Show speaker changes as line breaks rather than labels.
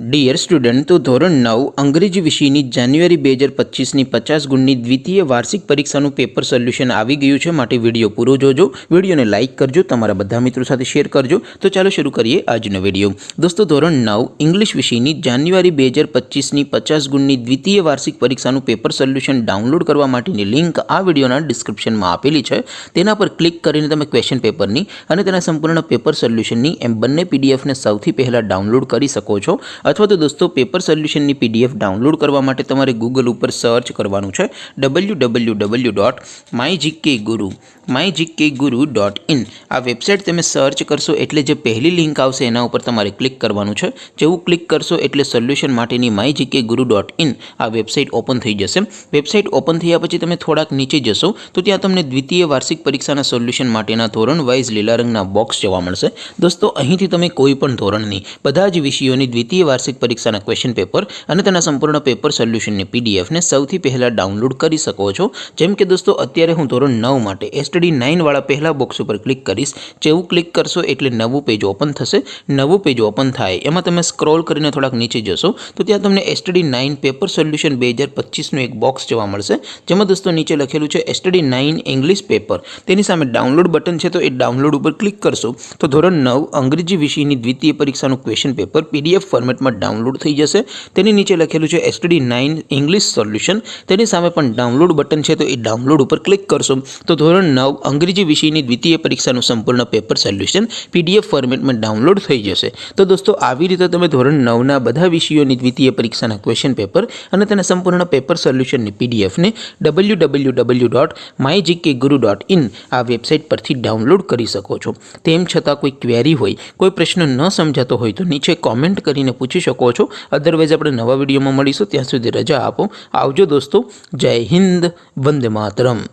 Dear student, તો ધોરણ 9 અંગ્રેજી વિષયની જાન્યુઆરી 2025ની 50 ગુણની દ્વિતીય વાર્ષિક પરીક્ષાનું પેપર સોલ્યુશન આવી ગયું છે. માટે વિડીયો પૂરો જોજો, વિડીયોને લાઇક કરજો, તમારા બધા મિત્રો સાથે શેર કરજો. તો ચાલો શરૂ કરીએ આજનો વિડીયો. દોસ્તો, ધોરણ 9 ઇંગ્લિશ વિષયની જાન્યુઆરી 2025ની 50 ગુણની દ્વિતીય વાર્ષિક પરીક્ષાનું પેપર સોલ્યુશન ડાઉનલોડ કરવા માટેની લિંક આ વિડીયોના ડિસ્ક્રિપ્શનમાં આપેલી છે. તેના પર ક્લિક કરીને તમે ક્વેશ્ચન પેપરની અને તેના સંપૂર્ણ પેપર સોલ્યુશનની એમ બંને પીડીએફને સૌથી પહેલાં ડાઉનલોડ કરી શકો છો. અથવા તો દોસ્તો, પેપર સોલ્યુશનની પીડીએફ ડાઉનલોડ કરવા માટે તમારે ગૂગલ ઉપર સર્ચ કરવાનું છે www.mygkguru.in. આ વેબસાઇટ તમે સર્ચ કરશો એટલે જે પહેલી લિંક આવશે એના ઉપર તમારે ક્લિક કરવાનું છે. જેવું ક્લિક કરશો એટલે સોલ્યુશન માટેની mygkguru.in આ વેબસાઇટ ઓપન થઈ જશે. વેબસાઇટ ઓપન થયા પછી તમે થોડાક નીચે જશો તો ત્યાં તમને દ્વિતીય વાર્ષિક પરીક્ષાના સોલ્યુશન માટેના ધોરણ વાઇઝ લીલા રંગના બોક્સ જોવા મળશે. દોસ્તો, અહીંથી તમે કોઈ પણ ધોરણની બધા જ વિષયોની દ્વિતીય વાર્ષિક પરીક્ષાના ક્વેશ્ચન પેપર અને તેના સંપૂર્ણ પેપર સોલ્યુશનની પીડીએફને સૌથી પહેલાં ડાઉનલોડ કરી શકો છો. જેમ કે દોસ્તો, અત્યારે હું ધોરણ 9 માટે STD 9 વાળા પહેલા બોક્સ ઉપર ક્લિક કરીશ. જેવું ક્લિક કરશો એટલે નવું પેજ ઓપન થશે. નવું પેજ ઓપન થાય એમાં તમે સ્ક્રોલ કરીને થોડાક નીચે જશો તો ત્યાં તમને STD 9 પેપર સોલ્યુશન 2025નું એક બોક્સ જોવા મળશે. જેમાં દોસ્તો નીચે લખેલું છે STD 9 ઇંગ્લિશ પેપર. તેની સામે ડાઉનલોડ બટન છે, તો એ ડાઉનલોડ ઉપર ક્લિક કરશો તો ધોરણ 9 અંગ્રેજી વિષયની દ્વિતીય પરીક્ષાનું ક્વેશ્ચન પેપર PDF ફોર્મેટમાં ડાઉનલોડ થઈ જશે. તેની નીચે લખેલું છે STD 9 ઇંગ્લિશ સોલ્યુશન. તેની સામે પણ ડાઉનલોડ બટન છે, તો એ ડાઉનલોડ ઉપર ક્લિક કરશો તો ધોરણ 9 અંગ્રેજી વિષયની દ્વિતીય પરીક્ષાનું સંપૂર્ણ પેપર સોલ્યુશન PDF ફોર્મેટમાં ડાઉનલોડ થઈ જશે. તો દોસ્તો, આવી રીતે તમે ધોરણ 9ના બધા વિષયોની દ્વિતીય પરીક્ષાના ક્વેશ્ચન પેપર અને તેના સંપૂર્ણ પેપર સોલ્યુશનની પીડીએફને www.mygkguru.in આ વેબસાઇટ પરથી ડાઉનલોડ કરી શકો છો. તેમ છતાં કોઈ ક્વેરી હોય, કોઈ પ્રશ્ન ન સમજાતો હોય તો નીચે કોમેન્ટ કરીને પૂછી શકો છો. અદરવાઇઝ આપણે નવા વિડીયોમાં મળીશું. ત્યાં સુધી રજા આપો. આવજો દોસ્તો. જય હિન્દ. વંદે માતરમ.